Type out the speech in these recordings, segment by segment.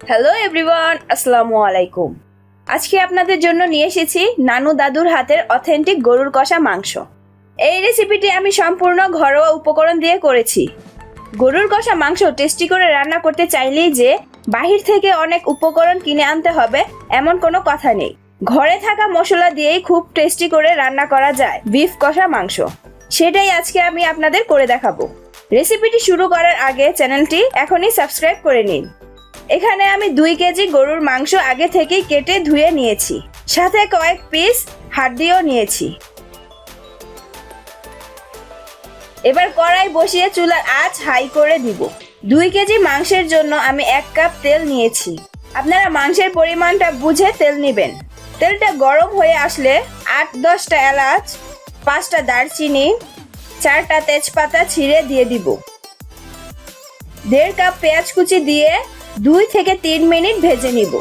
Hello everyone, আসসালামু আলাইকুম। আজকে আপনাদের জন্য নিয়ে এসেছি নানু দাদুর হাতের অথেন্টিক গরুর কষা মাংস। এই রেসিপিটি আমি সম্পূর্ণ ঘরোয়া উপকরণ দিয়ে করেছি। গরুর কষা মাংস টেস্টি করে রান্না করতে চাইলেই যে বাহির থেকে অনেক উপকরণ কিনে আনতে হবে এমন কোনো কথা নেই। ঘরে থাকা মশলা দিয়েই খুব টেস্টি করে রান্না করা যায় বিফ কষা মাংস। সেটাই আজকে আমি আপনাদের করে দেখাবো। রেসিপিটি শুরু করার আগে চ্যানেলটি এখনই সাবস্ক্রাইব করে নিন। এখানে আমি 2 কেজি গরুর মাংস আগে থেকেই কেটে ধুয়ে নিয়েছি, সাথে কয়েক পিস হাড্ডিও নিয়েছি। এবার কড়াই বসিয়ে চুলার আঁচ হাই করে দিব। 2 কেজি মাংসের জন্য আমি 1 কাপ তেল নিয়েছি। আপনারা মাংসের পরিমাণটা বুঝে তেল নেবেন। তেলটা গরম হয়ে আসলে 8-10টা এলাচ, 5টা দারচিনি, 4টা তেজপাতা ছিঁড়ে দিয়ে দিব। 1.5 কাপ পেঁয়াজ কুচি দিয়ে 2 থেকে 3 মিনিট ভেজে নিব।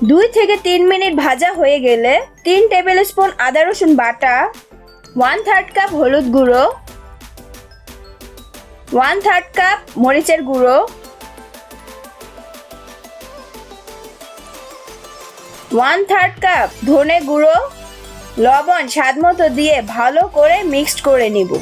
দুই থেকে 3 মিনিট ভাজা হয়ে গেলে 3 টেবিল স্পুন আদা রসুন বাটা, 1/3 কাপ হলুদ গুঁড়ো, 1/3 কাপ মরিচের গুঁড়ো, 1/3 কাপ ধনে গুঁড়ো, লবণ স্বাদমতো দিয়ে ভালো করে মিক্সড করে নিব।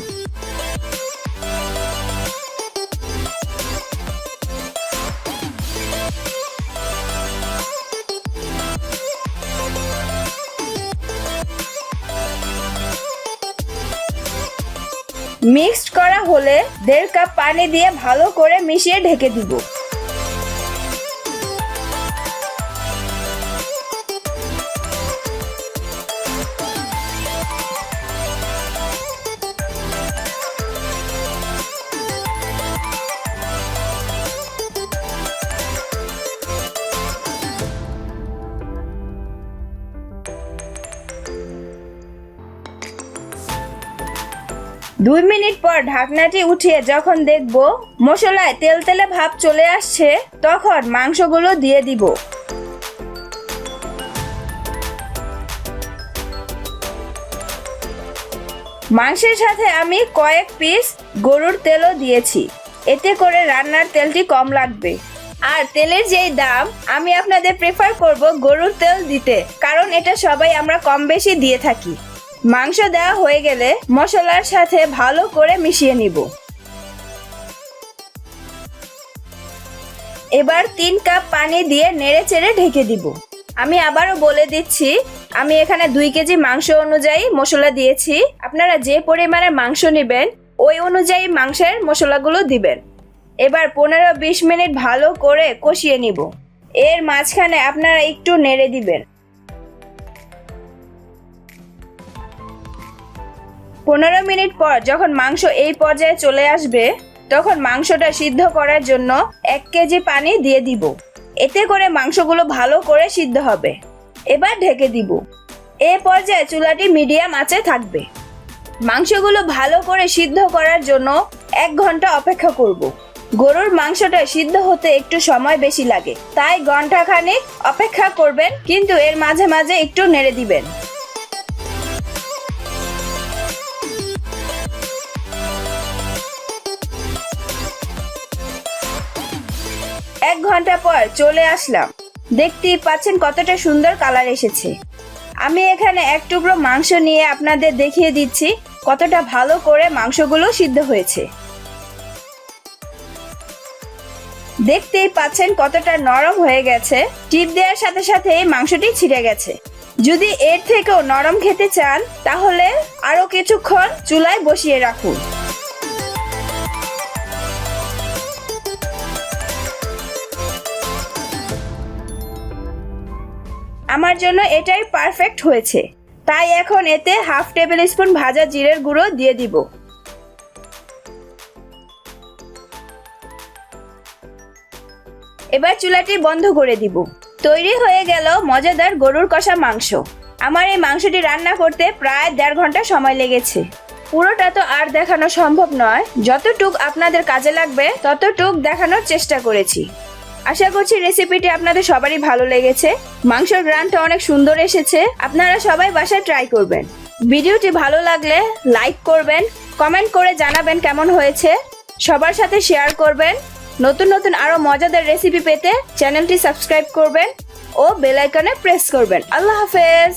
মিক্সড করা হলে 1.5 কাপ পানি দিয়ে ভালো করে মিশিয়ে ঢেকে দিব। দুই মিনিট পর ঢাকনাটি উঠিয়ে যখন দেখব মশলায় তেলতেলে ভাব চলে আসছে, তখন মাংসগুলো দিয়ে দিব। মাংসের সাথে আমি কয়েক পিস গরুর তেলও দিয়েছি, এতে করে রান্নার তেলটি কম লাগবে। আর তেলের যেই দাম, আমি আপনাদের প্রেফার করব গরুর তেল দিতে, কারণ এটা সবাই আমরা কম বেশি দিয়ে থাকি। মাংস দেওয়া হয়ে গেলে মশলার সাথে ভালো করে মিশিয়ে নিব। এবার 3 কাপ পানি দিয়ে নেড়েচেড়ে ঢেকে দিব। আমি আবারও বলে দিচ্ছি, আমি এখানে 2 কেজি মাংস অনুযায়ী মশলা দিয়েছি। আপনারা যে পরিমাণে মাংস নেবেন ওই অনুযায়ী মাংসের মশলাগুলো দিবেন। এবার 15-20 মিনিট ভালো করে কষিয়ে নিব। এর মাঝখানে আপনারা একটু নেড়ে দিবেন। 15 মিনিট পর যখন মাংস এই পর্যায়ে চলে আসবে, তখন মাংসটা সিদ্ধ করার জন্য 1 কেজি পানি দিয়ে দিব। এতে করে মাংসগুলো ভালো করে সিদ্ধ হবে। এবার ঢেকে দিব। এই পর্যায়ে চুলাটি মিডিয়াম আঁচে থাকবে। মাংসগুলো ভালো করে সিদ্ধ করার জন্য 1 ঘন্টা অপেক্ষা করব। গরুর মাংসটা সিদ্ধ হতে একটু সময় বেশি লাগে, তাই ঘন্টাখানেক অপেক্ষা করবেন, কিন্তু এর মাঝে মাঝে একটু নেড়ে দিবেন। 1 ঘন্টা পর চলে আসলাম। দেখতেই পাচ্ছেন কতটা সুন্দর কালার এসেছে। আমি এখানে 1 টুকরো মাংস নিয়ে আপনাদের দেখিয়ে দিচ্ছি কতটা ভালো করে মাংসগুলো সিদ্ধ হয়েছে। দেখতেই পাচ্ছেন কতটা নরম হয়ে গেছে। টিপ দেওয়ার সাথে সাথে মাংসটি ছিঁড়ে গেছে। যদি এর থেকেও নরম খেতে চান তাহলে আরো কিছুক্ষণ চুলায় বসিয়ে রাখুন। আমার জন্য এটাই পারফেক্ট হয়েছে, তাই এখন এতে 1/2 টেবিল স্পুন ভাজা জিরের গুঁড়ো দিয়ে দিব। এবার চুলাটি বন্ধ করে দিব। তৈরি হয়ে গেল মজাদার গরুর কষা মাংস। আমার এই মাংসটি রান্না করতে প্রায় 1.5 ঘন্টা সময় লেগেছে। পুরোটা তো আর দেখানো সম্ভব নয়, যতটুক আপনাদের কাজে লাগবে ততটুক দেখানোর চেষ্টা করেছি। আশা করছি রেসিপিটি আপনাদের সবারই ভালো লেগেছে। মাংসের গ্রানটা অনেক সুন্দর এসেছে। আপনারা সবাই বাসায় ট্রাই করবেন। ভিডিওটি ভালো লাগলে লাইক করবেন, কমেন্ট করে জানাবেন কেমন হয়েছে, সবার সাথে শেয়ার করবেন। নতুন নতুন আরো মজাদার রেসিপি পেতে চ্যানেলটি সাবস্ক্রাইব করবেন ও বেল আইকনে প্রেস করবেন। আল্লাহ হাফেজ।